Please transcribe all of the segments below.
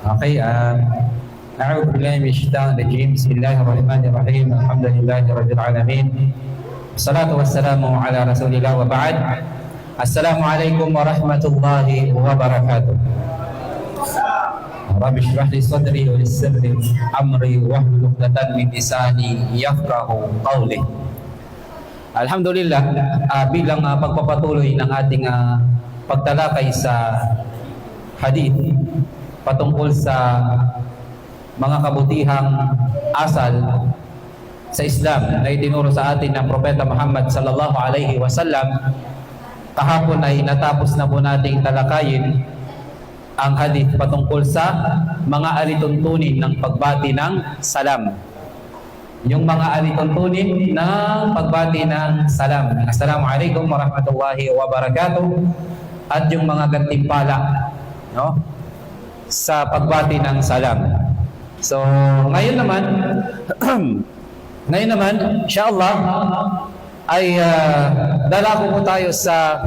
Okay, أعوذ بالله من الشيطان الرجيم. بسم الله الرحمن الرحيم. الحمد لله رب العالمين. الصلاة والسلام على رسول الله وبعد. السلام عليكم ورحمة الله وبركاته. رب اشرح لي صدري ويسر لي أمري واحلل عقدة من لساني يفقهوا قولي. Alhamdulillah, bilang pagpapatuloy ng ating pagtalakay sa hadith patungkol sa mga kabutihang asal sa Islam na itinuro sa atin ng Propeta Muhammad sallallahu alaihi wasallam, kahapon ay natapos na po nating talakayin ang hadith patungkol sa mga alituntunin ng pagbati ng salam. Yung mga alituntunin ng pagbati ng salam. Assalamualaikum warahmatullahi wabarakatuh. At yung mga gantimpala, no, sa pagbati ng salam. So, ngayon naman, insyaAllah, ay dalako po tayo sa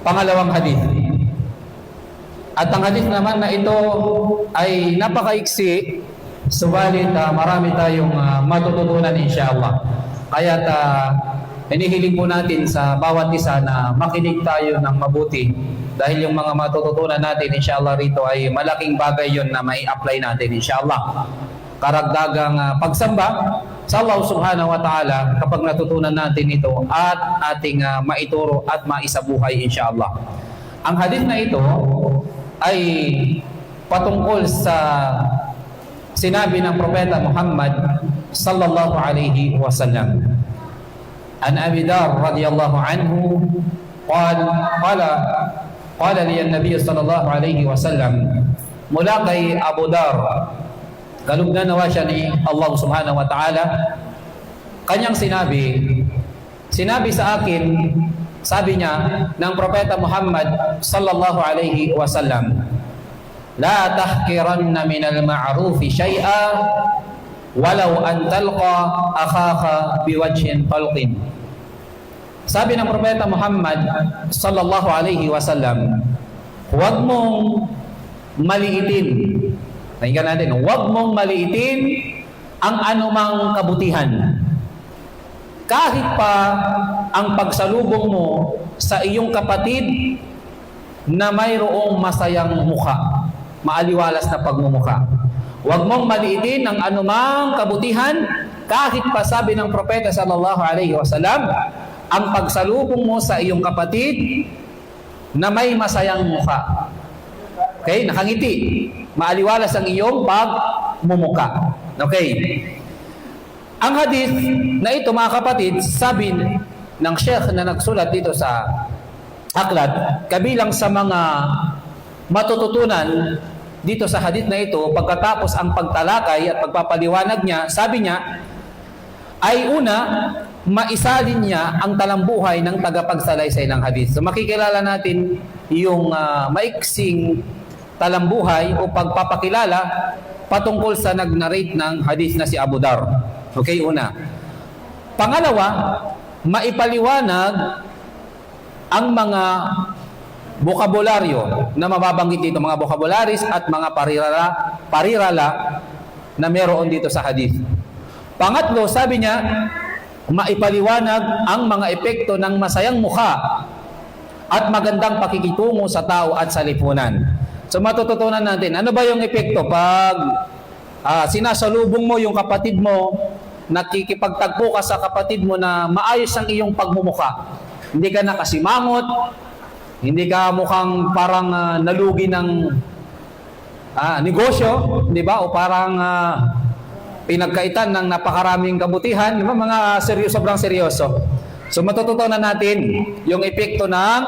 pangalawang hadith. At ang hadith naman na ito ay napakaiksi, subalit marami tayong matututunan insyaAllah. Kaya't hinihiling po natin sa bawat isa na makinig tayo ng mabuti, dahil yung mga matututunan natin insyaAllah rito ay malaking bagay yon na may apply natin insyaAllah. Karagdagang pagsamba sa Allah subhanahu wa ta'ala kapag natutunan natin ito at ating maituro at maisabuhay insyaAllah. Ang hadith na ito ay patungkol sa sinabi ng Propeta Muhammad sallallahu alaihi wasallam. An Abi Dar radiyallahu anhu qala li an-nabiy sallallahu alaihi wasallam, mula kay Abu Dar, kalugdan nawa siya ni Allah subhanahu wa ta'ala, kanyang sinabi sa akin, sabi niya ng Propeta Muhammad sallallahu alaihi wasallam, la tahkiranna minal ma'rufi shay'a walau an talqa akhaka biwajhin talqin. Sabi ng Propeta Muhammad sallallahu alaihi wasallam, huwag mong maliitin, pakinggan natin, huwag mong maliitin ang anumang kabutihan, kahit pa ang pagsalubong mo sa iyong kapatid na mayroong masayang mukha, maaliwalas na pagmumukha. Huwag mong maliitin ang anumang kabutihan, kahit pa, sabi ng Propeta sallallahu alaihi wasallam, ang pagsalubong mo sa iyong kapatid na may masayang mukha. Okay? Nakangiti. Maaliwalas ang iyong pagmumukha. Okay? Ang hadith na ito, mga kapatid, sabi ng sheikh na nagsulat dito sa aklat, kabilang sa mga matututunan dito sa hadith na ito, pagkatapos ang pagtalakay at pagpapaliwanag niya, sabi niya, ay una, maisalin niya ang talambuhay ng tagapagsalaysay ng hadith. So makikilala natin yung maiksing talambuhay o pagpapakilala patungkol sa nag-narrate ng hadith na si Abu Dar. Okay, una. Pangalawa, maipaliwanag ang mga bokabularyo na mababanggit dito, mga bokabularis at mga parirala na meron dito sa hadith. Pangatlo, sabi niya, maipaliwanag ang mga epekto ng masayang mukha at magandang pakikitungo sa tao at sa lipunan. So matututunan natin, ano ba yung epekto pag sinasalubong mo yung kapatid mo, nakikipagtagpo ka sa kapatid mo na maayos ang iyong pagmumukha. Hindi ka nakasimangot, hindi ka mukhang parang nalugi ng negosyo, di ba? O parang pinagkaitan ng napakaraming kabutihan, di ba? Mga sobrang seryoso. So matututunan natin yung epekto ng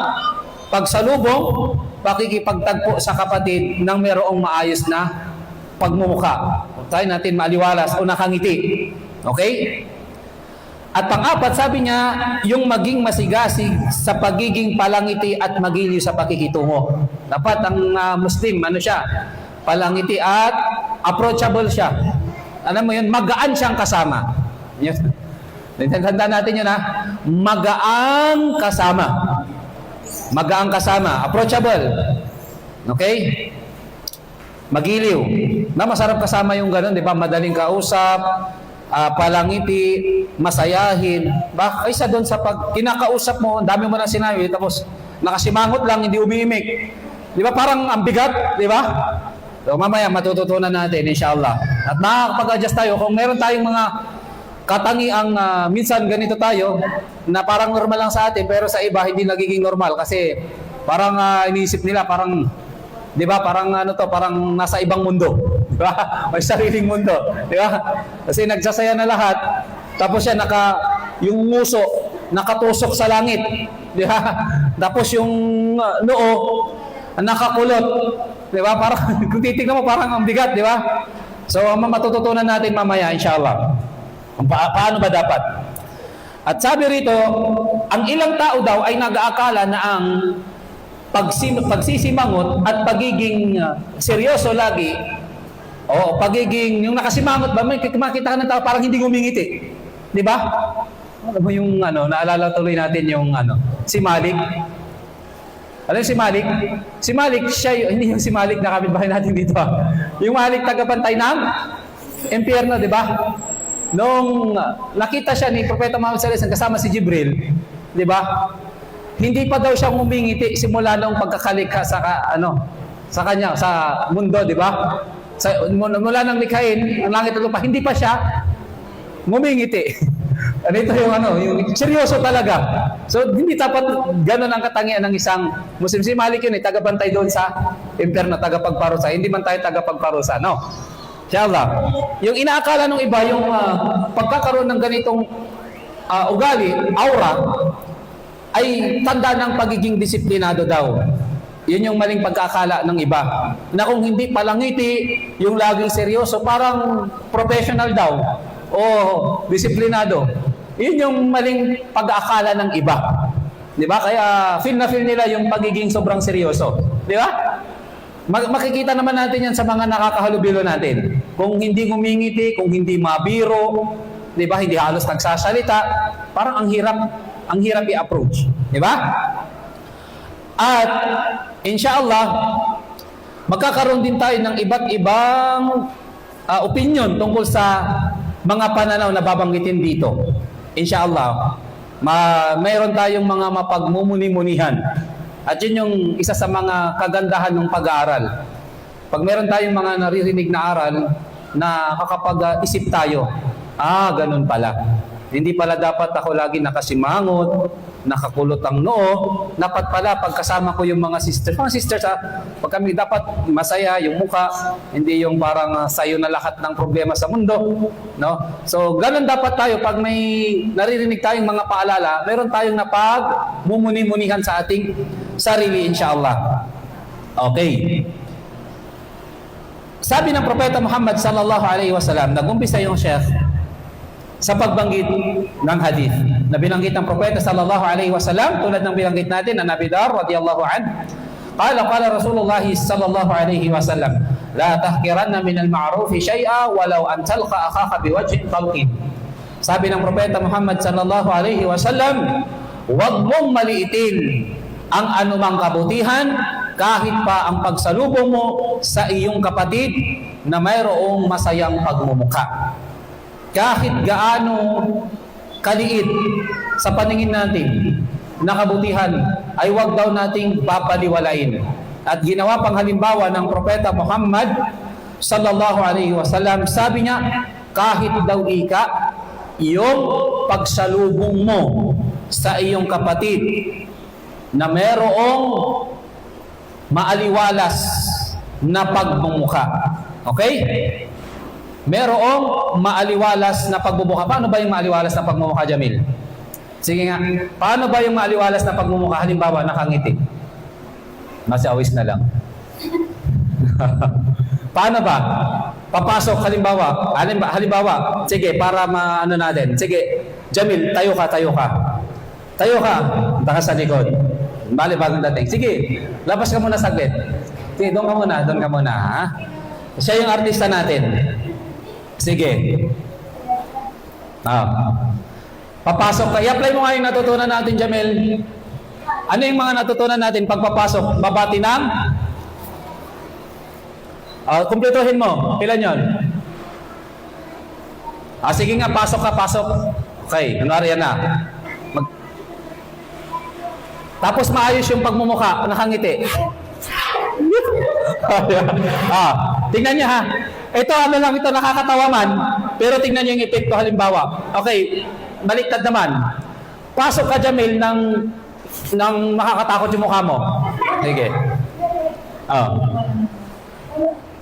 pagsalubong, pakikipagtagpo sa kapatid ng mayroong maayos na pagmumukha. Tayo natin maaliwalas o nakangiti. Okay? At pang-apat, sabi niya, yung maging masigasig sa pagiging palangiti at magiliw sa pakikitungo. Dapat ang Muslim, siya? Palangiti at approachable siya. Alam mo yun, magaan siyang kasama. Tanda natin yun, magaang kasama. Magaang kasama, approachable. Okay? magiliw. Na masarap kasama yung ganun, di ba? Madaling kausap, palangiti, masayahin. Kaysa doon sa pag kinakausap mo, ang dami mo na sinabi, tapos nakasimangot lang, hindi umiimik. Di ba? Parang ang bigat, di ba? So mamaya matututunan natin, inshallah. At makakapag-adjust tayo. Kung meron tayong mga katangiang minsan ganito tayo, na parang normal lang sa atin, pero sa iba hindi nagiging normal. Kasi parang iniisip nila, parang, di ba, parang parang nasa ibang mundo. Di ba? May sariling mundo. Di ba? Kasi nagsasaya na lahat, tapos siya yung nguso, nakatusok sa langit. Di ba? Tapos yung noo, nakakulot. Di ba? Parang, kung titignan mo, parang ang bigat, di ba? So, matututunan natin mamaya, inshallah. Paano ba dapat? At sabi rito, ang ilang tao daw ay nag-aakala na ang pagsisimangot at pagiging seryoso lagi, o pagiging, yung nakasimangot ba, may makita ka ng tao parang hindi ngumingiti. Di ba? Alam mo yung naalala tuloy natin yung si Malik. Alam si Malik? Si Malik, siya, hindi yung si Malik na kapitbahay natin dito. Yung Malik tagapantay ng impyerno, di ba? Nung nakita siya ni Propeta Muhammad sallallahu alaihi wasallam kasama si Jibril, di ba? Hindi pa daw siya ngumingiti simula nung pagkakalikha sa kanya sa mundo, di ba? Mula nang likhain ang langit at lupa, hindi pa siya ngumingiti. Ito yung seryoso talaga. So hindi dapat gano'n ang katangian ng isang Muslim. Si Malik yun, tagabantay doon sa impyerno, tagapagparusa. Hindi man tayo tagapagparusa, no? Inshallah. Yung inaakala ng iba, yung pagkakaroon ng ganitong ugali, aura, ay tanda ng pagiging disiplinado daw. Yun yung maling pagkakala ng iba. Na kung hindi palangiti, yung laging seryoso, parang professional daw o disiplinado. Yun yung maling pag-aakala ng iba. Di ba? Kaya feel na feel nila yung pagiging sobrang seryoso. Di ba? Makikita naman natin yan sa mga nakakahalubilo natin. Kung hindi ngumingiti, kung hindi mabiro, di ba, hindi halos nagsasalita, parang ang hirap i-approach. Di ba? At, inshallah, magkakaroon din tayo ng iba't ibang opinion tungkol sa mga pananaw na babanggitin dito. Inshallah, mayroon tayong mga mapagmumuni-munihan. At yun yung isa sa mga kagandahan ng pag-aaral. Pag meron tayong mga naririnig na aral na kakapag-isip tayo, ganun pala. Hindi pala dapat ako lagi nakasimangot, nakakulot ang noo. Dapat pala pagkasama ko yung mga sisters. Mga sisters, pag kami dapat masaya yung mukha, hindi yung parang sayo na lahat ng problema sa mundo. No? So, ganun dapat tayo. Pag may naririnig tayong mga paalala, meron tayong napag-mumuni-munihan sa ating sarili, inshallah. Okay. Sabi ng Propeta Muhammad sallallahu alaihi wasallam, nag-umpisa yung Sheikh sa pagbanggit ng hadith na binanggit ng Propeta sallallahu alaihi wasallam, tulad ng binanggit natin ng Abi Dar radhiyallahu anhu. Qala Rasulullah sallallahu alaihi wasallam, la tahqiranna min al-ma'ruf shay'a walau an talqa akhaka biwajhin talqin. Sabi ng Propeta Muhammad sallallahu alaihi wasallam, huwag mong maliitin ang anumang kabutihan kahit pa ang pagsalubong mo sa iyong kapatid na mayroong masayang pagmumukha. Kahit gaano kaliit sa paningin natin na kabutihan, ay huwag daw nating papaliwalain. At ginawa pang halimbawa ng Propeta Muhammad sallallahu alaihi wasallam, sabi niya, kahit daw ika, iyong pagsalubong mo sa iyong kapatid na mayroong maaliwalas na pagmumukha. Okay? Merong maaliwalas na pagmumukha. Paano ba yung maaliwalas na pagmumukha, Jamil? Sige nga. Paano ba yung maaliwalas na pagmumukha? Halimbawa, nakangiti. Masawis na lang. Paano ba? Papasok, halimbawa. Sige, para maano natin. Sige, Jamil, tayo ka. Tayo ka. Punta ka sa likod. Bali, bagong dating. Sige, labas ka muna saglit. Sige, doon ka muna. Ha? Siya yung artista natin. Sige. Papasok ka. I-apply mo nga yung natutunan natin, Jamil. Ano yung mga natutunan natin pagpapasok? Babati ng? Kumpletuhin mo. Ilan yon? Sige nga, pasok ka, pasok. Okay, kunwari yan na. Tapos maayos yung pagmumukha, nakangiti. Tingnan niyo ha. Ito ano lang ito, nakakatawa man, pero tingnan niyo yung epekto halimbawa. Okay, baliktad naman. Pasok ka, Jamil, ng makakatakot yung mukha mo. Sige.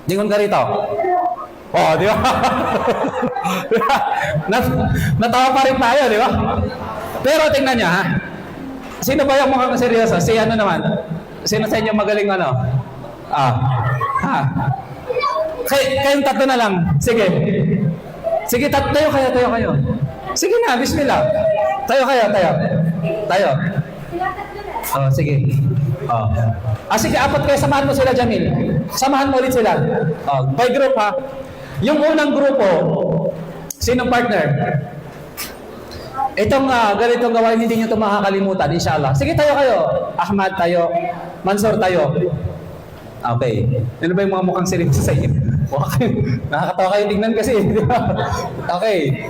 Lingon ka rito. Di ba? Natawa pa rin tayo, di ba? Pero tingnan niya, ha? Sino ba yung mukhang seryoso? Si ano naman? Sino sa inyo magaling ano? Kayong tatlo na lang. Sige. Sige, tayo kayo. Sige na, bismillah. Tayo. Sige. Sige, apat kayo, samahan mo sila, Jamil. Samahan mo ulit sila. By group, ha? Yung unang grupo, sinong partner? Itong ganitong gawain, hindi nyo ito makakalimutan, inshallah. Sige, tayo kayo. Ahmad, tayo. Mansur, tayo. Okay. Ano ba yung mga mukhang seryoso sa inyo? Nakakatawa kayo tingnan kasi. Okay.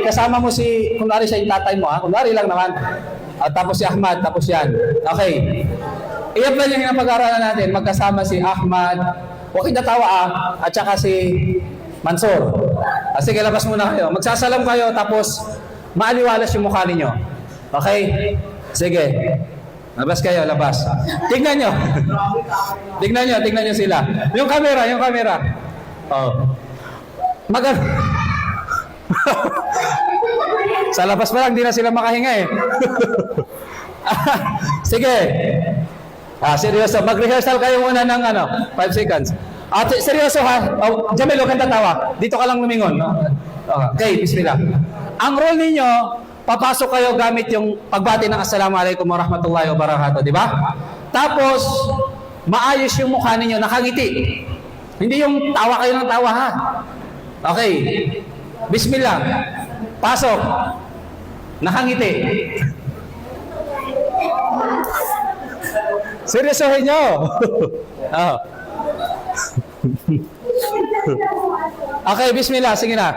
Kasama mo si, kunwari siya yung tatay mo, ha? Kunwari lang naman. Tapos si Ahmad, tapos yan. Okay. I-apply yung napag-aaralan natin. Magkasama si Ahmad. Huwag kayong natawa, at saka si Mansur. Sige, labas muna kayo. Magsasalam kayo, tapos maaliwalas yung mukha ninyo. Okay? Sige. Labas kayo, labas. Tingnan nyo. Tingnan nyo sila. Yung camera. Sa labas pa lang, di na sila makahinga eh. Sige. Seryoso. Mag-rehearsal kayo muna ng 5 seconds. Seryoso ha. Jamil, huwag kang tatawa. Dito ka lang lumingon. No? Okay, bismillah. Ang role ninyo, papasok kayo gamit yung pagbati ng Assalamualaikum warahmatullahi wabarakatuh, di ba? Tapos, maayos yung mukha ninyo, nakangiti. Hindi yung tawa kayo ng tawa, ha? Okay. Bismillah. Pasok. Nakangiti. Seryosohin nyo. Okay, bismillah. Sige na.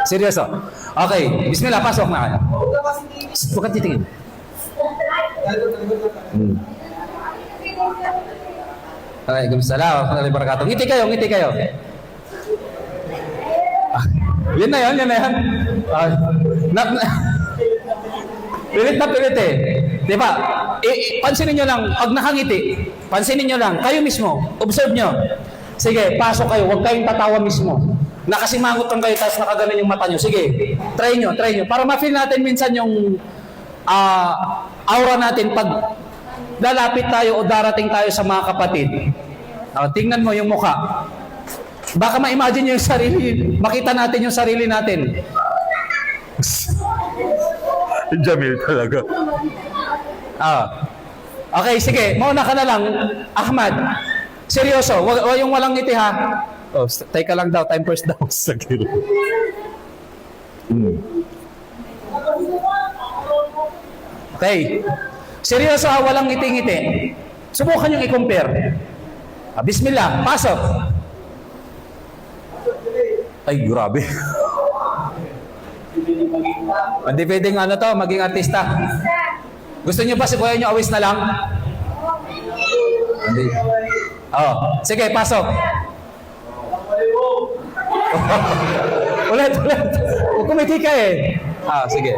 Seryoso. Okay, bismillah, pasok na kayo. Huwag kang titingin. Okay, gumsala. Ngiti kayo. Yun na yun. Pilit na pilit eh. Diba? Pansinin nyo lang, pag nakangiti, pansinin nyo lang, kayo mismo, observe nyo. Sige, pasok kayo, huwag kayong tatawa mismo. Nakasimangot lang kayo, tapos nakaganon yung mata nyo. Sige, try nyo. Para ma-feel natin minsan yung aura natin pag lalapit tayo o darating tayo sa mga kapatid. Tingnan mo yung mukha. Baka ma-imagine nyo yung sarili, makita natin yung sarili natin. Jamil talaga. Okay, sige, mauna ka na lang, Ahmad. Seryoso, yung walang ngiti ha. Teka lang daw, time first daw. Sakit. Okay. Seryoso ha, walang ngiti-ngiti. Subukan yung i-compare. Bismillah, pasok. Ay, grabe. Hindi pwedeng maging artista. Gusto niyo ba si kuya niyo awis na lang? Hindi. Sige, pasok. ulit. Kumiti ka eh. Sige.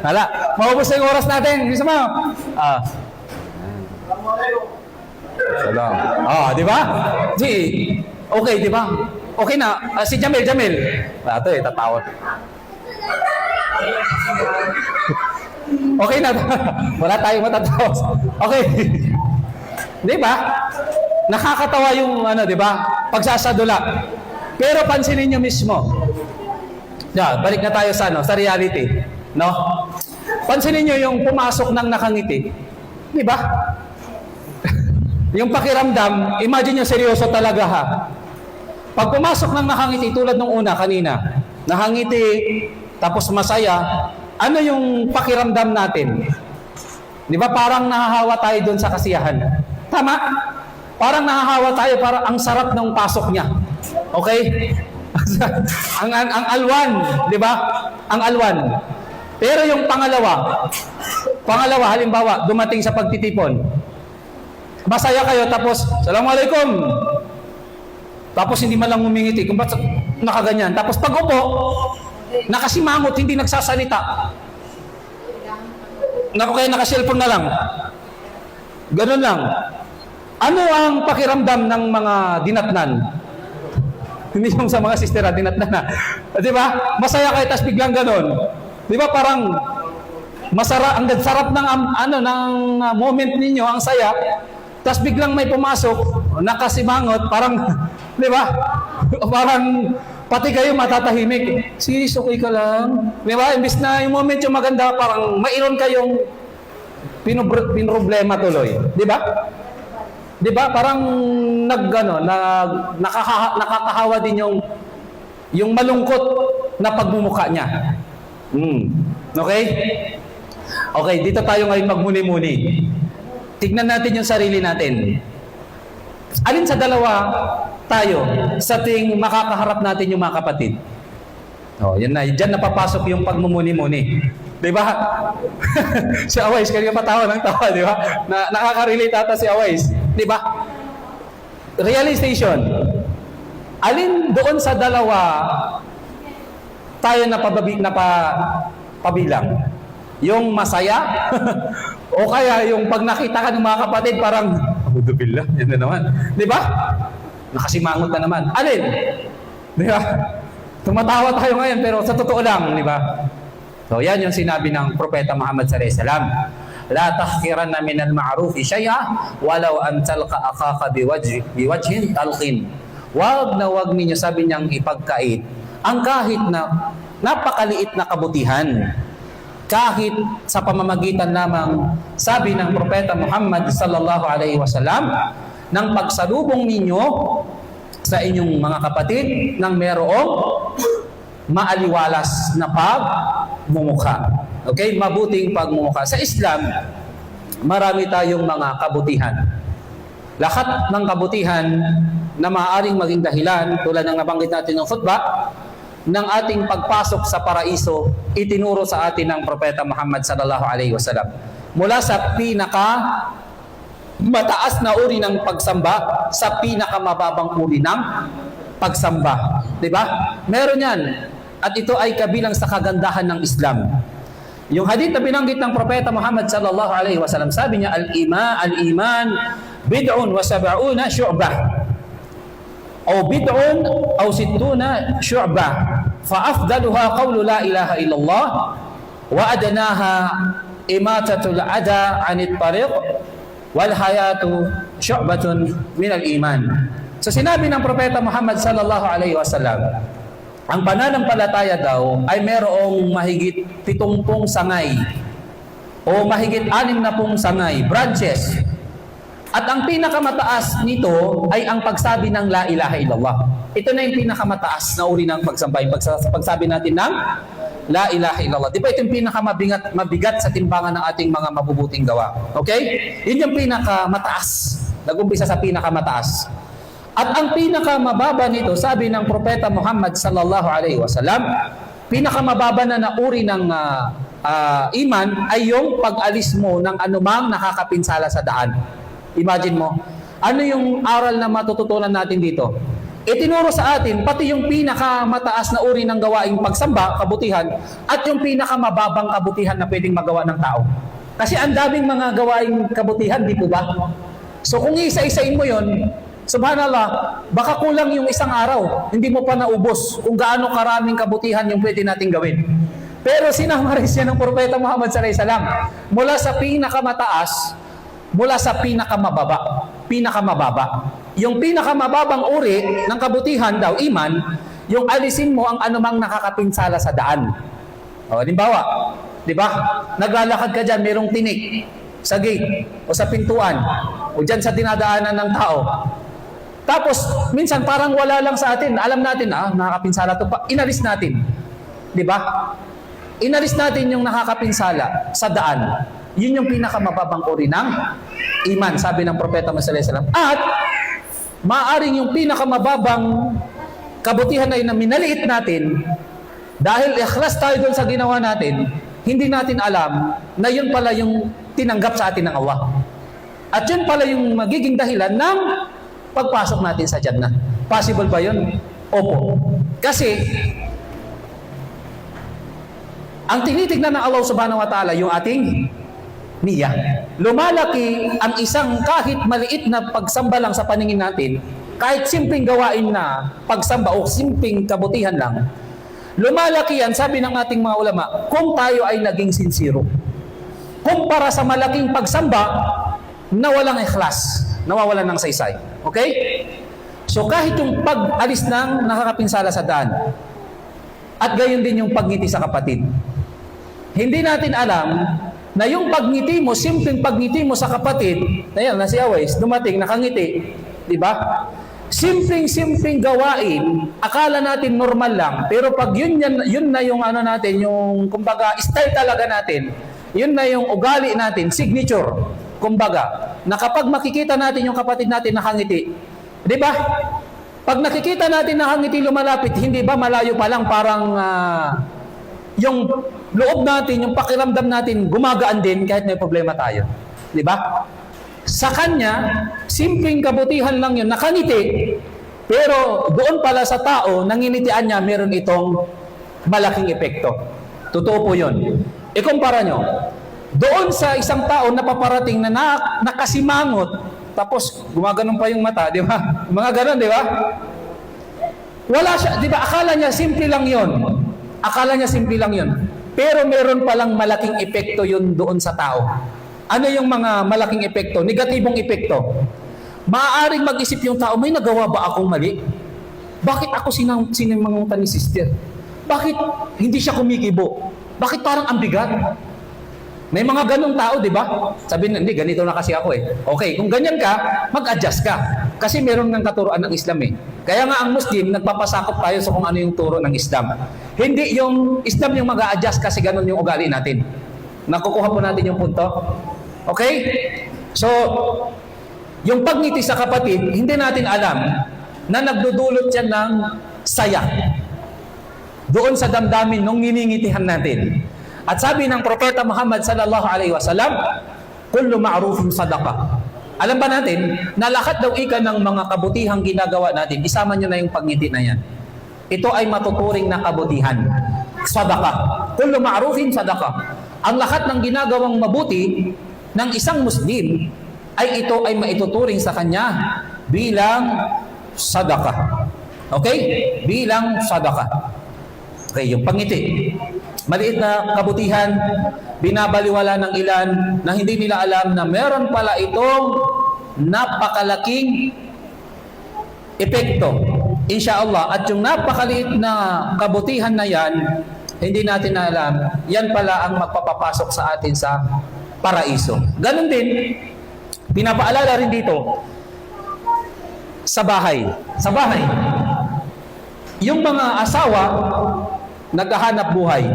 Hala, maubos na yung oras natin. Bisa mo. Salam. Di ba? Okay, di ba? Okay na. Si Jamil. Ito tatawa. Okay na. Wala tayong matatawa. Okay. Di ba? Nakakatawa yung di ba? Pagsasadula. Pero pansinin nyo mismo. Balik na tayo sa reality. No? Pansinin nyo yung pumasok ng nakangiti. Di ba? Yung pakiramdam, imagine nyo seryoso talaga ha. Pag pumasok ng nakangiti, tulad nung una kanina, nakangiti, tapos masaya, ano yung pakiramdam natin? Di ba parang nahahawa tayo doon sa kasiyahan? Tama? Parang nahahawa tayo, parang ang sarap ng pasok niya. Okay? ang alwan, di ba? Ang alwan. Pero yung pangalawa, halimbawa, dumating sa pagtitipon. Masaya kayo, tapos, Assalamualaikum. Tapos hindi man lang humingiti, kung ba't nakaganyan. Tapos pag upo, nakasimangot, hindi nagsasalita. Kaya naka-cellphone na lang. Ganun lang. Ano ang pakiramdam ng mga dinatnan? Hindi yung sa mga sister dinatnan na. Di ba? Masaya kayo, tapos biglang ganun. Di ba parang ang sarap ng moment ninyo, ang saya. Tapos biglang may pumasok, nakasimangot, parang, di ba? Parang pati kayo matatahimik. Sis, okay ka lang? Di ba? Imbis na yung moment yung maganda, parang mayroon kayong pinroblema tuloy. Di ba? Di ba? Parang nakakahawa din yung malungkot na pagmumukha niya. Okay? Okay, dito tayo ngayon magmuni-muni. Tignan natin yung sarili natin. Alin sa dalawa tayo sa ting makakaharap natin yung mga kapatid? Yan na. Diyan napapasok yung pagmumuni-muni. Di ba? Si Awais, kanina pa tawa ng tawa, di ba? Nakaka-relate ata si Awais. Di ba? Realization. Alin doon sa dalawa tayo pabilang? Yung masaya? O kaya yung pag nakita ka ng mga kapatid, parang, Alhamdulillah, yan na naman. Di ba? Nakasimangot na naman. Alin? Di ba? Tumatawa tayo ngayon, pero sa totoo lang, di ba? So, yan yung sinabi ng Propeta Muhammad sallallahu alaihi wasallam. La tahkiranna minal ma'rufi shay'a walau an talqa akhaka biwajhin talqin. Wag ninyo, sabi niyang ipagkait ang kahit na napakaliit na kabutihan. Kahit sa pamamagitan lamang, sabi ng Propeta Muhammad sallallahu alaihi wasallam, ng pagsalubong ninyo sa inyong mga kapatid ng mayroong maaliwalas na pagmumukha. Okay? Mabuting pagmumukha. Sa Islam, marami tayong mga kabutihan. Lahat ng kabutihan na maaaring maging dahilan, tulad ng nabanggit natin ng khutbah, ng ating pagpasok sa paraiso, itinuro sa atin ng Propeta Muhammad sallallahu alaihi wasallam. Mula sa mataas na uri ng pagsamba sa pinakamababang uri ng pagsamba. Diba? Meron yan. At ito ay kabilang sa kagandahan ng Islam. Yung hadith na binanggit ng Propeta Muhammad sallallahu alaihi wasallam, sabi niya, al-iman bid'un wa sab'una syu'bah. O bid'un o sittuna syu'bah. Fa-afdaluha qawlu la ilaha illallah wa adnaha imatatul ada 'anit tariq wal hayatu syu'batun minal iman. So sinabi ng Propeta Muhammad sallallahu alaihi wasallam, ang pananampalataya daw ay mayroong mahigit 70 sangay o mahigit 60 sangay, branches. At ang pinakamataas nito ay ang pagsabi ng la ilaha illallah. Ito na yung pinakamataas na uri ng pagsambay. Pagsabi natin ng la ilaha illallah. Di ba ito yung pinakamabigat sa timbangan ng ating mga mabubuting gawa? Okay? Yun yung pinakamataas. Nag-umpisa sa pinakamataas. At ang pinakamababa nito, sabi ng Propeta Muhammad sallallahu alaihi wasallam, pinakamababa na uri ng iman ay yung pag-alis mo ng anumang nakakapinsala sa daan. Imagine mo, ano yung aral na matututunan natin dito? Itinuro sa atin, pati yung pinakamataas na uri ng gawaing pagsamba, kabutihan, at yung pinakamababang kabutihan na pwedeng magawa ng tao. Kasi ang daming mga gawaing kabutihan, di po ba? So kung isa-isain mo yon, subhanallah, baka kulang yung isang araw, hindi mo pa naubos kung gaano karaming kabutihan yung pwede nating gawin. Pero sinamaris yan ng Propeta Muhammad sallallahu alaihi wasallam, mula sa pinakamataas, mula sa pinakamababa. Yung pinakamababang uri ng kabutihan daw, iman, yung alisin mo ang anumang nakakapinsala sa daan. O, halimbawa, di ba? Naglalakad ka dyan, mayroong tinik sa gate o sa pintuan o dyan sa dinadaanan ng tao. Tapos, minsan parang wala lang sa atin. Alam natin, nakakapinsala to pa. Inalis natin. Di ba? inalis natin yung nakakapinsala sa daan. Yun yung pinakamababang uri ng iman, sabi ng Propeta Muhammad sallallahu alaihi wasallam. At maaaring yung pinakamababang kabutihan na yun na minaliit natin, dahil ikhlas tayo doon sa ginawa natin, hindi natin alam na yun pala yung tinanggap sa atin ng Allah. At yun pala yung magiging dahilan ng pagpasok natin sa Jannah. Possible ba yun? Opo. Kasi, ang tinitignan ng Allah subhanahu wa ta'ala yung ating niya. Lumalaki ang isang kahit maliit na pagsamba lang sa paningin natin, kahit simpleng gawain na pagsamba o simpleng kabutihan lang, lumalaki yan, sabi ng ating mga ulama, kung tayo ay naging sincero. Kumpara sa malaking pagsamba na walang ikhlas, nawawalan ng saysay. Okay? So kahit yung pag-alis ng nakakapinsala sa daan, at gayon din yung pagngiti sa kapatid. Hindi natin alam na yung pagngiti mo, simpleng pagngiti mo sa kapatid, na yan, na si Awais, dumating, nakangiti, di ba? Simpleng gawain, akala natin normal lang, pero pag yun na yung ano natin, yung kumbaga style talaga natin, yun na yung ugali natin, signature, kumbaga, na kapag makikita natin yung kapatid natin nakangiti, di ba? Pag nakikita natin nakangiti lumalapit, hindi ba malayo pa lang parang yung loob natin, yung pakiramdam natin gumagaan din kahit may problema tayo, di ba? Sa kanya, simpleng kabutihan lang yun, nakangiti, pero doon pala sa tao, nanginitian niya, meron itong malaking epekto. Totoo po yun. Ikumpara nyo, doon sa isang tao na paparating na nakasimangot, tapos gumaganon pa yung mata, di ba? Mga ganon, di ba? Wala siya, di ba? Akala niya simple lang yun. Akala niya simple lang yun. Pero meron palang malaking epekto yun doon sa tao. Ano yung mga malaking epekto? Negatibong epekto. Maaaring mag-isip yung tao, may nagawa ba akong mali? Bakit ako sinimangutan ni sister? Bakit hindi siya kumikibo? Bakit parang ambigat? May mga ganong tao, di ba? Sabihin, hindi, ganito na kasi ako eh. Okay, kung ganyan ka, mag-adjust ka. Kasi meron ng katuruan ng Islam eh. Kaya nga ang Muslim, nagpapasakop tayo sa kung ano yung turo ng Islam. Hindi yung Islam yung mag-a-adjust kasi ganon yung ugali natin. Nakukuha po natin yung punto. Okay? So, yung pagngiti sa kapatid, hindi natin alam na nagdudulot yan ng saya doon sa damdamin nung niningitihan natin. At sabi ng Propeta Muhammad sallallahu alaihi wasallam, kullu ma'rufin sadaqah. Alam ba natin na lahat daw ika ng mga kabutihang ginagawa natin, isama nyo na yung pagngiti na yan. Ito ay matuturing na kabutihan. Sadaqah. Kullu ma'rufin sadaqah. Ang lahat ng ginagawang mabuti ng isang Muslim ay ito ay maituturing sa kanya bilang sadaqah. Okay? Bilang sadaqah. Okay, yung pangiti. Maliit na kabutihan, binabaliwala ng ilan na hindi nila alam na meron pala itong napakalaking epekto. Insyaallah. At yung napakaliit na kabutihan na yan, hindi natin na alam, yan pala ang magpapapasok sa atin sa paraiso. Ganon din, pinapaalala rin dito, sa bahay. Sa bahay. Yung mga asawa, naghahanap buhay.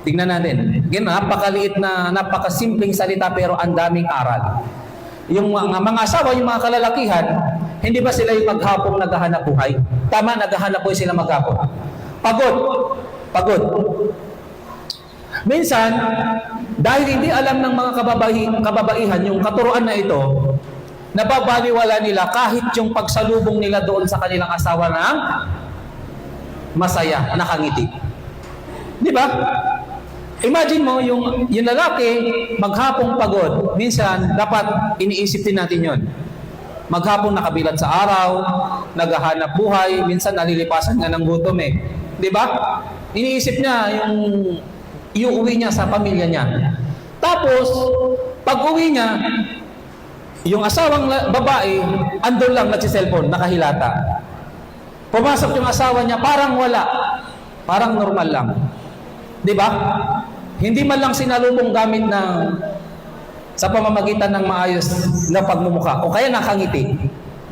Tingnan natin. Napakaliit na, napakasimpleng salita pero ang daming aral. Yung mga asawa, yung mga kalalakihan, hindi ba sila yung maghapong naghahanap buhay? Tama, naghahanap buhay sila maghapon. Pagod. Pagod. Minsan, dahil hindi alam ng mga kababaihan yung katuruan na ito, nababaliwala nila kahit yung pagsalubong nila doon sa kanilang asawa ng masaya, nakangiti. Di ba? Imagine mo, yung lalaki, maghapong pagod. Minsan, dapat iniisip din natin yon. Maghapong nakabilat sa araw, naghahanap buhay, minsan nalilipasan nga ng gutom eh. Di ba? Iniisip niya yung uwi niya sa pamilya niya. Tapos, pag uwi niya, yung asawang babae, andun lang nagsiselfone, nakahilata. Pumasok yung asawa niya, parang wala. Parang normal lang. Di ba? Hindi man lang sinalubong gamit sa pamamagitan ng maayos na pagmumukha. O kaya nakangiti.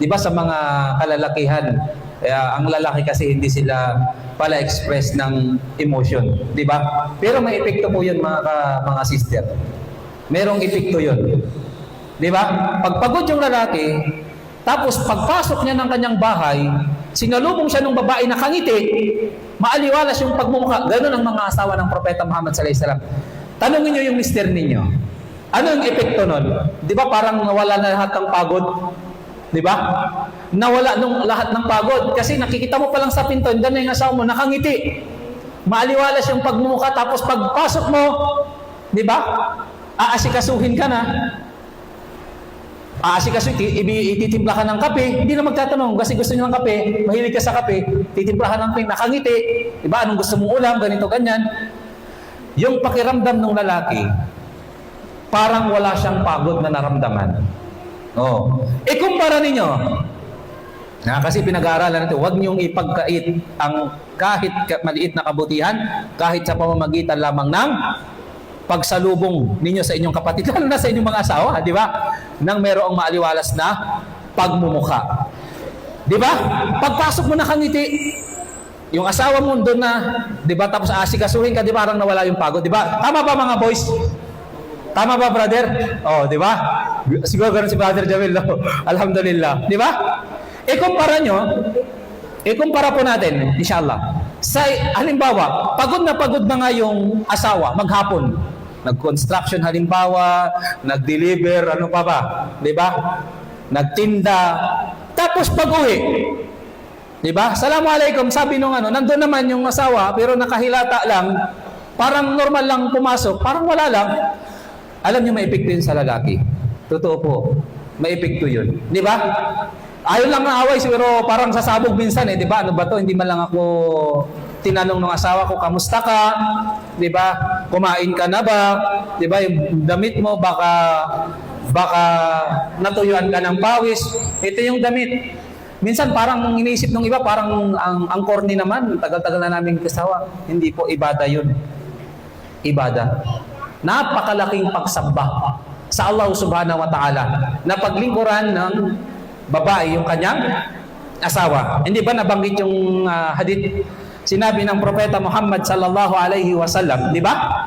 Di ba sa mga kalalakihan? Kaya ang lalaki kasi hindi sila pala express ng emotion, di ba? Pero may epekto po yun mga sister. Merong epekto yun. Di ba? Pagpagod yung lalaki, tapos pagpasok niya ng kanyang bahay, sinalubong siya ng babae na kangiti, maaliwalas yung pagmumukha. Ganun ang mga asawa ng Propeta Muhammad sallallahu alaihi wasallam. Tanungin niyo yung mister ninyo. Ano yung epekto nun? Di ba parang nawala na lahat ng pagod? Di ba? Nawala nung lahat ng pagod. Kasi nakikita mo pa lang sa pinto, doon yung asawa mo, nakangiti. Maaliwalas yung pagmumukha, tapos pagpasok mo, di ba? Aasikasuhin ka na. Ititimpla ka ng kape, hindi na magtatanong kasi gusto niyo ng kape, mahilig ka sa kape, titimplahan ng kape, nakangiti, di ba? Anong gusto mong ulam, ganito, ganyan. Yung pakiramdam ng lalaki, parang wala siyang pagod na naramdaman. Oh. Kumpara ninyo, kasi pinag-aaralan natin, huwag niyong ipagkait ang kahit maliit na kabutihan, kahit sa pamamagitan lamang ng pagsalubong ninyo sa inyong kapatid, lalo na sa inyong mga asawa, di ba? Nang merong maaliwalas na pagmumukha. Di ba? Pagpasok mo nakangiti, yung asawa mo doon na, di ba? Tapos asikasuhin ka, di ba? Parang nawala yung pagod, di ba? Tama ba mga boys? Tama ba, brother? Oh, di ba? Siguro ganun si Brother Jamil, no? Alhamdulillah. Di ba? Kumpara po natin, inshallah. Sa halimbawa, pagod na nga yung asawa maghapon. Nag-construction halimbawa, nag-deliver, ano pa ba? Di ba? Nagtinda. Tapos pag-uwi. Di ba? Assalamualaikum, sabi nung nandun naman yung asawa, pero nakahilata lang, parang normal lang pumasok, parang wala lang. Alam niyo may epekto yun sa lalaki. Totoo po. May epekto yun. Di ba? Ayaw lang ng away, pero parang sasabog minsan di ba? Ano ba to? Hindi man lang ako tinanong ng asawa ko, kamusta ka? Di ba? Kumain ka na ba? Di ba? Yung damit mo, baka natuyuan ka ng pawis. Ito yung damit. Minsan parang iniisip ng iba, parang ang corny naman, tagal-tagal na namin kasawa. Hindi po, ibada yun. Ibada. Napakalaking pagsamba sa Allah subhanahu wa ta'ala na paglingkuran ng babae yung kanyang asawa. Hindi ba nabanggit yung hadith? Sinabi ng Propeta Muhammad sallallahu alaihi wasallam, di ba?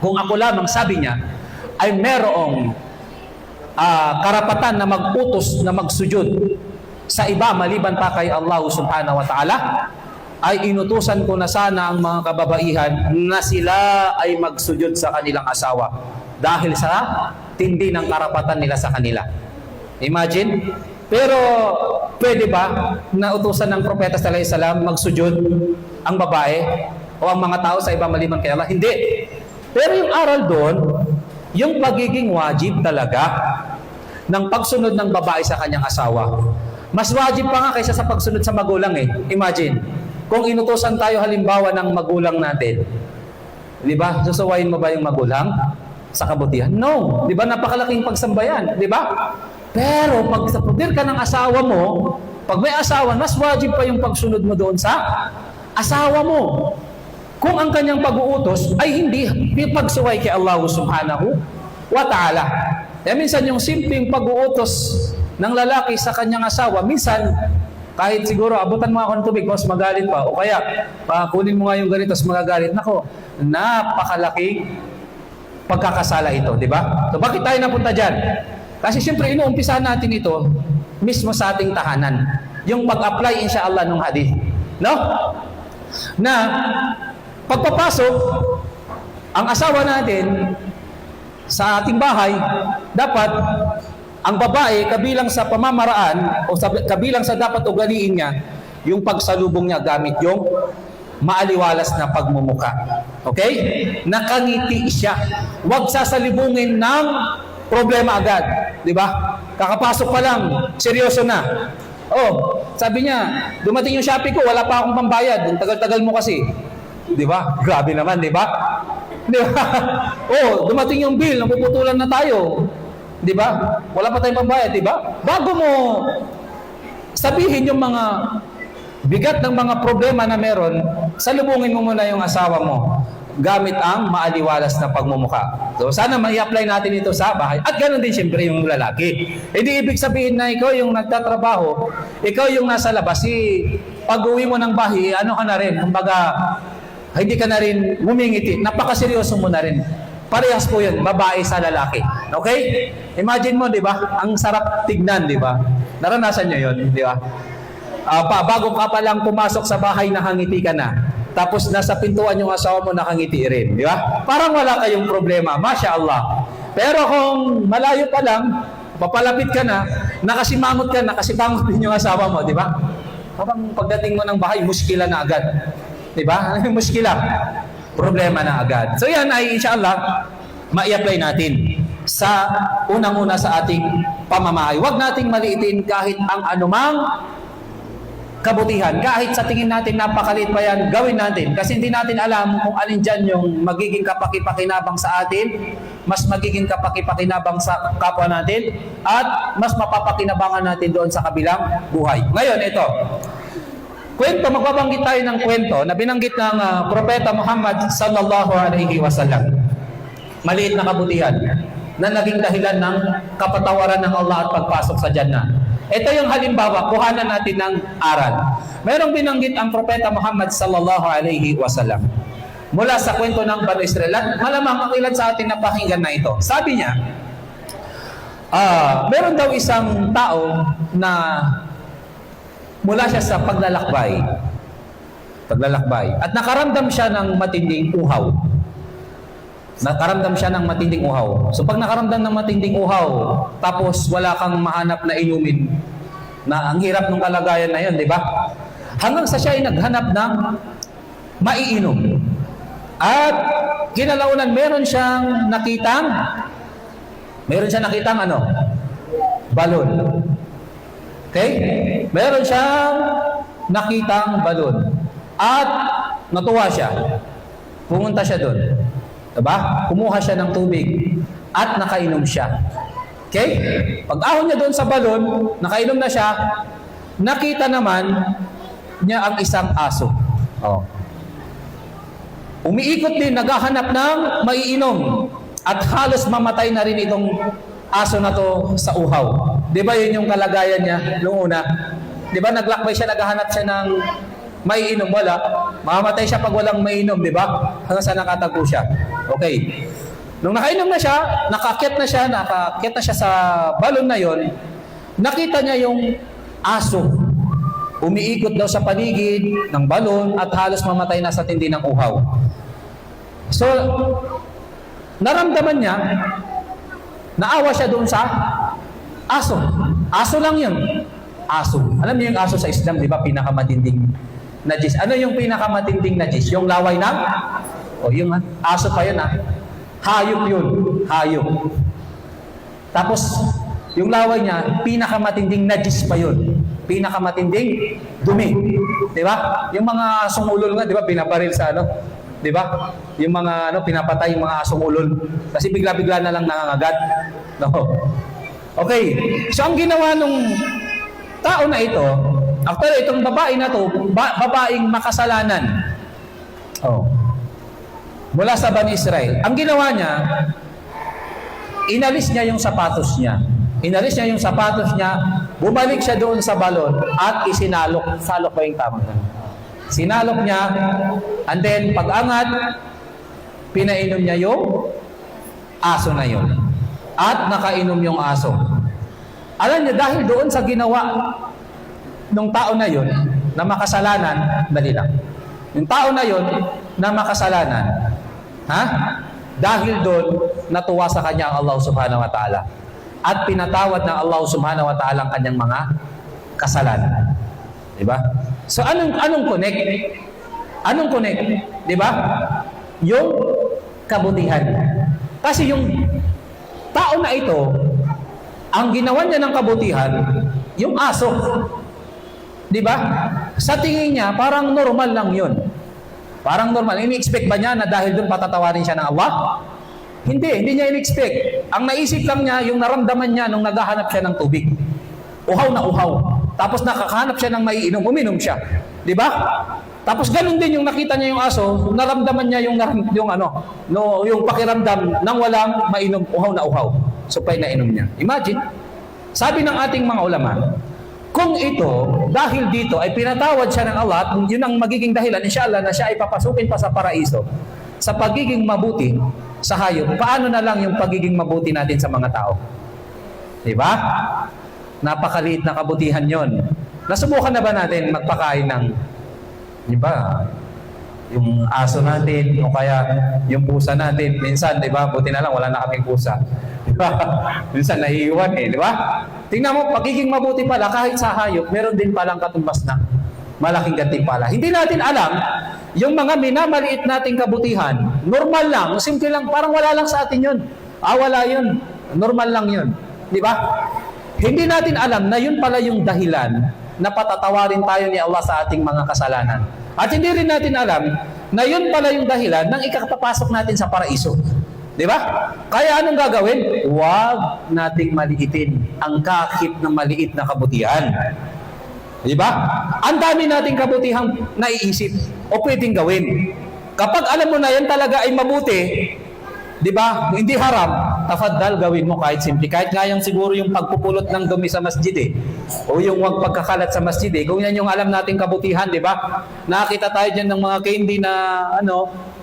Kung ako lamang, sabi niya, ay merong karapatan na mag-utos na magsujud sa iba maliban pa kay Allah subhanahu wa ta'ala, ay inutusan ko na sana ang mga kababaihan na sila ay magsujud sa kanilang asawa dahil sa tindi ng karapatan nila sa kanila. Imagine? Pero pwede ba na utusan ng Propeta sallallahu alaihi wasallam magsujud ang babae o ang mga tao sa iba maliban kay Allah? Hindi. Pero yung aral doon, yung pagiging wajib talaga ng pagsunod ng babae sa kanyang asawa. Mas wajib pa nga kaysa sa pagsunod sa magulang Imagine, kung inutusan tayo halimbawa ng magulang natin, di ba? Susuwayin mo ba yung magulang sa kabutihan? No. Di ba? Napakalaking pagsambayan. Di ba? Pero pag sa poder ka ng asawa mo, pag may asawa, mas wajib pa yung pagsunod mo doon sa asawa mo. Kung ang kanyang pag-uutos ay hindi pagsuway kay Allah subhanahu wa ta'ala. Kaya minsan yung simpleng pag-uutos ng lalaki sa kanyang asawa, minsan kahit siguro abutan mo ako ng tubig, mas magalit pa. O kaya, kunin mo nga yung ganito, mas magagalit. Nako, napakalaking pagkakasala ito, di ba? So bakit tayo napunta dyan? Kasi siyempre, inuumpisahan natin ito mismo sa ating tahanan. Yung pag-apply, inshallah, ng hadith. No? Na, pagpapasok, ang asawa natin sa ating bahay, dapat ang babae, kabilang sa pamamaraan o kabilang sa dapat ugaliin niya, yung pagsalubong niya gamit yung maaliwalas na pagmumuka. Okay? Nakangiti siya. Huwag sasalubungin ng problema agad. Di ba? Kakapasok pa lang, seryoso na. Oh, sabi niya, dumating yung Shopee ko, wala pa akong pambayad. Ang tagal-tagal mo kasi. Di ba? Grabe naman, di ba? Di ba? Oh, dumating yung bill, napuputulan na tayo. Di ba? Wala pa tayong pambayad, di ba? Bago mo sabihin yung mga bigat ng mga problema na meron, salubungin mo muna yung asawa mo gamit ang maaliwalas na pagmumukha. So sana mai-apply natin ito sa bahay. At ganoon din siyempre yung lalaki. Hindi ibig sabihin na ikaw yung nagtatrabaho, ikaw yung nasa labas, pag-uwi mo ng bahay, ano ka na rin, kumbaga, hindi ka na rin humingiti. Napakaseryoso mo na rin. Parehas po yun, babae sa lalaki. Okay? Imagine mo, di ba? Ang sarap tignan, di ba? Naranasan nyo yun, di ba? Bago ka pa lang pumasok sa bahay, nakangiti ka na. Tapos nasa pintuan yung asawa mo, nakangiti rin. Di ba? Parang wala kayong problema. Masya Allah. Pero kung malayo pa lang, papalapit ka na, nakasimangot ka, nakasimangot din yung asawa mo, di ba? Parang pagdating mo ng bahay, muskila na agad. Di ba? Muskila. Problema na agad. So yan ay inshallah ma-i-apply natin sa unang-una sa ating pamamahay. Huwag nating maliitin kahit ang anumang kabutihan. Kahit sa tingin natin napakaliit pa yan, gawin natin. Kasi hindi natin alam kung alin dyan yung magiging kapakipakinabang sa atin, mas magiging kapakipakinabang sa kapwa natin, at mas mapapakinabangan natin doon sa kabilang buhay. Ngayon, ito. Kwento, magbabanggit tayo ng kwento na binanggit ng Propeta Muhammad sallallahu alaihi wasallam. Maliit na kabutihan na naging dahilan ng kapatawaran ng Allah at pagpasok sa Jannah. Ito yung halimbawa, kuhanan natin ng aral. Mayroong binanggit ang Propeta Muhammad sallallahu alaihi wasallam mula sa kwento ng Banu Israel. Malamang ang ilan sa atin napakinggan na ito. Sabi niya, meron daw isang tao na mula siya sa paglalakbay at nakaramdam siya ng matinding uhaw. So pag nakaramdam ng matinding uhaw, tapos wala kang mahanap na inumin, na ang hirap ng kalagayan na yun, di ba? Hanggang sa siya ay naghanap ng maiinom. At kinalaunan meron siyang nakitang ano? Balon. Okay? Meron siyang nakitang balon. At natuwa siya. Pumunta siya doon. Diba? Kumuha siya ng tubig. At nakainom siya. Okay? Pag-ahon niya doon sa balon, nakainom na siya, nakita naman niya ang isang aso. Oh. Umiikot din, naghahanap ng maiinom. At halos mamatay na rin itong aso na to sa uhaw. Di ba yun yung kalagayan niya noong una? Di ba naglakbay siya, naghahanap siya ng maiinom, wala. Mamamatay siya pag walang maiinom, di ba? Hanggang sa nakatago siya. Okay. Nung nakainom na siya, nakakyat na siya sa balon na yon, nakita niya yung aso. Umiikot daw sa paligid ng balon at halos mamatay na sa tindi ng uhaw. So, naramdaman niya, naawa siya doon sa aso. Aso lang yun. Aso. Alam niyo yung aso sa Islam, di ba? Pinakamatinding najis. Ano yung pinakamatinding najis? Yung laway ng? Yung aso pa yun, hayop yun. Hayop. Tapos, yung laway niya, pinakamatinding najis pa yun. Pinakamatinding dumi. Di ba? Yung mga asong ulol nga, di ba? Pinabaril sa di ba? Yung mga pinapatay yung mga asong ulol. Kasi bigla-bigla na lang nangangagat. No. Okay. So, ang ginawa nung tao na ito, actually, itong babae na to, babaeng makasalanan. Mula sa Bani Israel. Ang ginawa niya, inalis niya yung sapatos niya. Bumalik siya doon sa balon at isinalok. Salok ba yung tamang? Sinalok niya, and then pag-angat, pinainom niya yung aso na yun. At nakainom yung aso. Alam niyo, dahil doon sa ginawa ng tao na yun, na makasalanan, dali lang. Yung tao na yun, na makasalanan, dahil doon, natuwa sa kanya ang Allah subhanahu wa ta'ala. At pinatawad ng Allah subhanahu wa ta'ala ang kanyang mga kasalanan. Diba? So, anong connect? Anong connect? Diba? Yung kabutihan. Kasi yung tao na ito, ang ginawa niya ng kabutihan, yung aso. Diba? Sa tingin niya, parang normal lang yun. Parang normal. Ini-expect ba niya na dahil doon patatawarin siya ng Allah? Hindi niya in-expect. Ang naisip lang niya, yung naramdaman niya nung naghahanap siya ng tubig. Uhaw na uhaw. Tapos nakakahanap siya ng maiinom, uminom siya. Di ba? Tapos ganun din yung nakita niya yung aso, naramdaman niya yung pakiramdam nang walang mainom, uhaw na uhaw. So, pa'y nainom niya. Imagine, sabi ng ating mga ulama, kung ito, dahil dito ay pinatawad siya ng Allah, at yun ang magiging dahilan, inshallah, na siya ay papasukin pa sa paraiso, sa pagiging mabuti sa hayop, paano na lang yung pagiging mabuti natin sa mga tao? Diba? Napakaliit na kabutihan yon. Nasubukan na ba natin magpakain ng, diba, yung aso natin, o kaya yung pusa natin? Minsan, diba, buti na lang, wala na kaming pusa. Diba? Minsan naiiwan di ba? Tingnan mo, pagiging mabuti pala, kahit sa hayop, meron din palang katumbas na malaking gantimpala. Hindi natin alam, yung mga minamaliit nating kabutihan, normal lang, simple lang, parang wala lang sa atin yun. Wala yun. Normal lang yun. Di ba? Hindi natin alam na yun pala yung dahilan na patatawarin tayo ni Allah sa ating mga kasalanan. At hindi rin natin alam na yun pala yung dahilan ng ikakapapasok natin sa paraiso. Di ba? Kaya anong gagawin? Huwag nating maliitin ang kahit na maliit na kabutihan. Di ba? Ang dami nating kabutihang naiisip o pwedeng gawin. Kapag alam mo na yan talaga ay mabuti, di ba? Hindi haram, tafaddal, gawin mo kahit simple. Kahit nga yung siguro yung pagpupulot ng dumi sa masjid o yung wag pagkakalat sa masjid kung yan yung alam nating kabutihan, di ba? Nakita tayo dyan ng mga candy na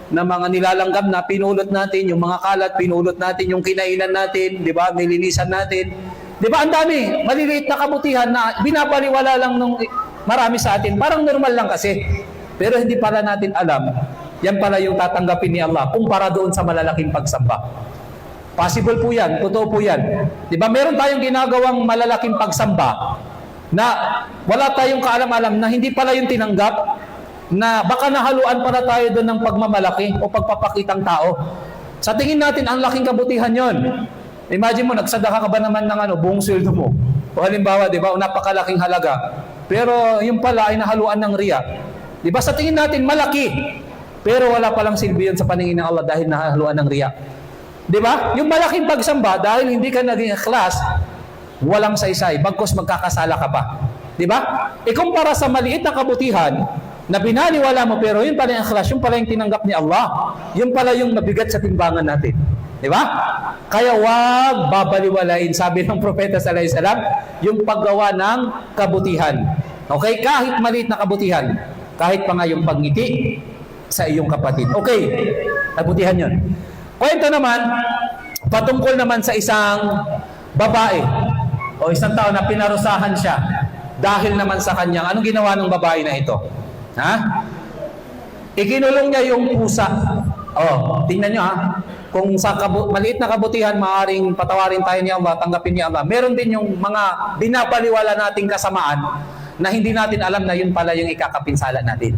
na mga nilalanggam na pinulot natin, yung mga kalat pinulot natin, yung kinainan natin, di ba? Nilinisan natin. Di ba? Ang dami, maliliit na kabutihan na binabaliwala lang nung marami sa atin. Parang normal lang kasi. Pero hindi pala natin alam, yan pala yung tatanggapin ni Allah kumpara doon sa malalaking pagsamba. Possible po yan, totoo po yan. Di ba? Meron tayong ginagawang malalaking pagsamba na wala tayong kaalam-alam na hindi pala yung tinanggap, na baka nahaluan para tayo doon ng pagmamalaki o pagpapakitang tao. Sa tingin natin, ang laking kabutihan yon. Imagine mo, nagsadaka ka ba naman ng buong sweldo mo? O halimbawa, di ba, o napakalaking halaga. Pero yung pala ay nahaluan ng riya. Di ba, sa tingin natin, malaki. Pero wala palang silbi yun sa paningin ng Allah dahil nahaluan ng riya. Di ba? Yung malaking pagsamba, dahil hindi ka naging ikhlas, walang saysay, bagkus magkakasala ka pa. Di ba? Ikumpara sa maliit na kabutihan, na binaliwala mo, pero yun pala yung ikhlas, yun pala yung tinanggap ni Allah. Yun pala yung mabigat sa timbangan natin. Di ba? Kaya wag babaliwalain, sabi ng Propeta sallallahu alaihi wasallam, yung paggawa ng kabutihan. Okay? Kahit maliit na kabutihan, kahit pa nga yung pagngiti sa iyong kapatid. Okay, kabutihan yun. Kwento naman, patungkol naman sa isang babae o isang tao na pinarusahan siya dahil naman sa kanyang, anong ginawa ng babae na ito? Ha? Ikinulong niya yung pusa. Tingnan nyo kung sa maliit na kabutihan, maaaring patawarin tayo ni Allah, tanggapin ni Allah. Meron din yung mga binabaliwala nating kasamaan na hindi natin alam na yun pala yung ikakapinsala natin.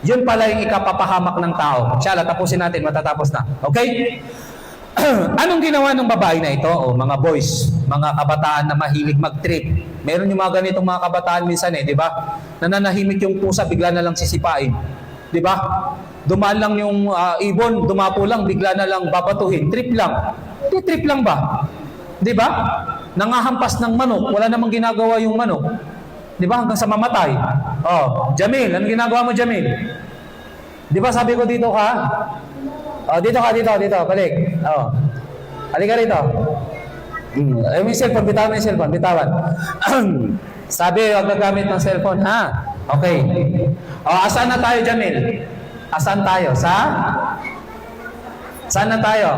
Yun pala yung ikapapahamak ng tao. Inshallah, tapusin natin, matatapos na. Okay? Anong ginawa ng babae na ito? Mga boys, mga kabataan na mahilig mag-trip. Meron yung mga ganitong mga kabataan minsan di ba? Nananahimik yung pusa, bigla na lang sisipain. Di ba? Dumaan lang yung ibon, dumapo lang, bigla na lang babatuhin. Trip lang. Trip lang ba? Di ba? Nangahampas ng manok, wala namang ginagawa yung manok. Di ba? Hanggang sa mamatay. Jamil, anong ginagawa mo, Jamil? Di ba sabi ko dito ka? Dito, balik. Halika rito. Yung cellphone, bitawan mo yung cellphone, bitawan. Sabi, huwag gagamit ng cellphone, ha? Okay. Asan na tayo, Jamil? Asan tayo? Saan na tayo?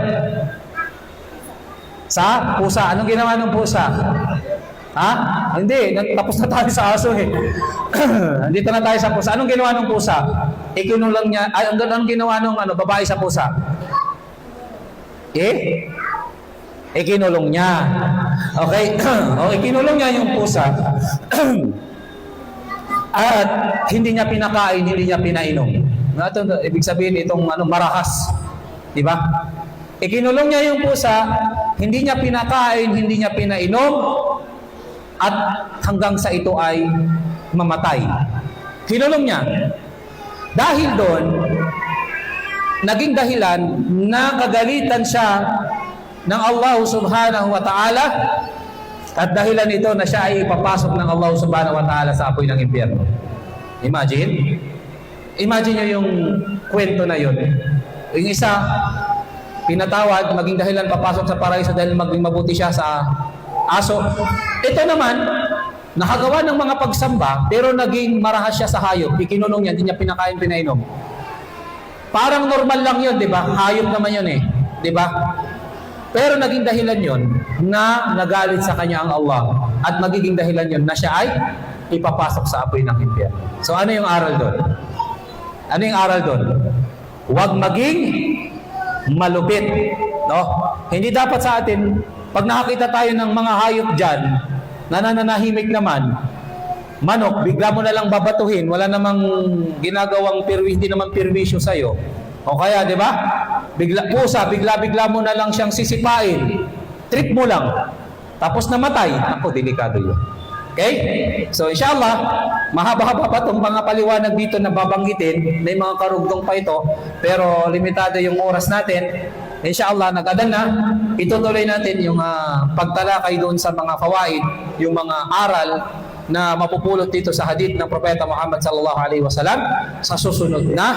Sa pusa. Anong ginawa ng pusa? Ha? Hindi, tapos na tayo sa aso Dito na tayo sa pusa. Anong ginawa ng pusa? Ikinulang niya, anong ginawa ng babae sa pusa? Ikinulong niya. Okay? Ikinulong niya yung pusa. At hindi niya pinakain, hindi niya pinainom. Ibig sabihin itong marahas. Di ba? Ikinulong niya yung pusa, hindi niya pinakain, hindi niya pinainom, at hanggang sa ito ay mamatay. Kinulong niya. Dahil doon, naging dahilan na kagalitan siya ng Allah subhanahu wa ta'ala, at dahilan ito na siya ay ipapasok ng Allah subhanahu wa ta'ala sa apoy ng impyerno. Imagine nyo yung kwento na yun. Yung isa, pinatawad, maging dahilan papasok sa paraiso dahil maging mabuti siya sa aso. Ito naman, nakagawa ng mga pagsamba, pero naging marahas siya sa hayop. Ikinunong niya, hindi niya pinakain, pinainom. Parang normal lang yun, di ba? Hayop naman yun eh. Di ba? Pero naging dahilan yun na nagalit sa kanya ang Allah. At magiging dahilan yun na siya ay ipapasok sa apoy ng impyerno. So ano yung aral doon? Ano yung aral doon? Huwag maging malupit. No? Hindi dapat sa atin, pag nakakita tayo ng mga hayop dyan, nananahimik naman, manok, bigla mo na lang babatuhin, wala namang ginagawang hindi naman perwisyo sa'yo. O kaya, di ba? Pusa, bigla mo na lang siyang sisipain. Trip mo lang. Tapos namatay. Ako, delikado yun. Okay? So, inshallah, mahaba-haba pa itong mga paliwanag dito na babanggitin. May mga karugtong pa ito. Pero, limitado yung oras natin. Inshallah, nag-adan na. Itutuloy natin yung pagtalakay doon sa mga fawaid, yung mga aral na mapupulot dito sa hadith ng Propeta Muhammad sallallahu alaihi wasallam sa susunod na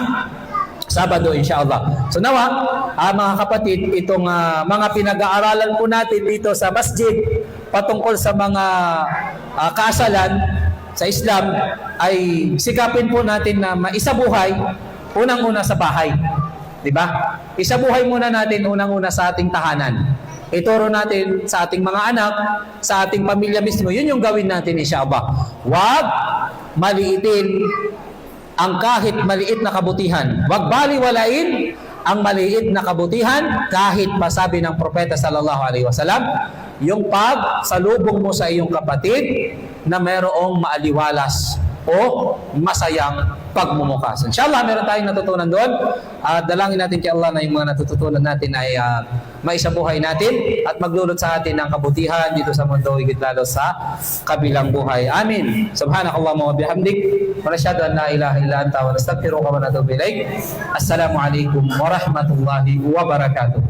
Sabado, inshallah. So nawa, mga kapatid, itong mga pinag-aaralan po natin dito sa masjid patungkol sa mga kasalan sa Islam ay sikapin po natin na maisabuhay unang-una sa bahay. Diba? Isabuhay muna natin unang-una sa ating tahanan. Ituro natin sa ating mga anak, sa ating pamilya mismo. Yun yung gawin natin, inshallah. Huwag maliitin ang kahit maliit na kabutihan. Huwag baliwalain ang maliit na kabutihan kahit pasabi ng Propeta sallallahu alaihi wasallam, yung pagsalubong mo sa iyong kapatid na mayroong maaliwalas o masayang pagmumukas. Inshallah, meron tayong natutunan doon. At dalangin natin kay Allah na yung mga natututunan natin ay maisabuhay natin at maglulot sa atin ng kabutihan dito sa mundo, higit lalo sa kabilang buhay. Amin. Subhanakallahumma wa bihamdik. Wa nashhadu an la ilaha illa anta wa nastaghfiruka wa natubu ilaik. Assalamu alaikum wa rahmatullahi wa barakatuh.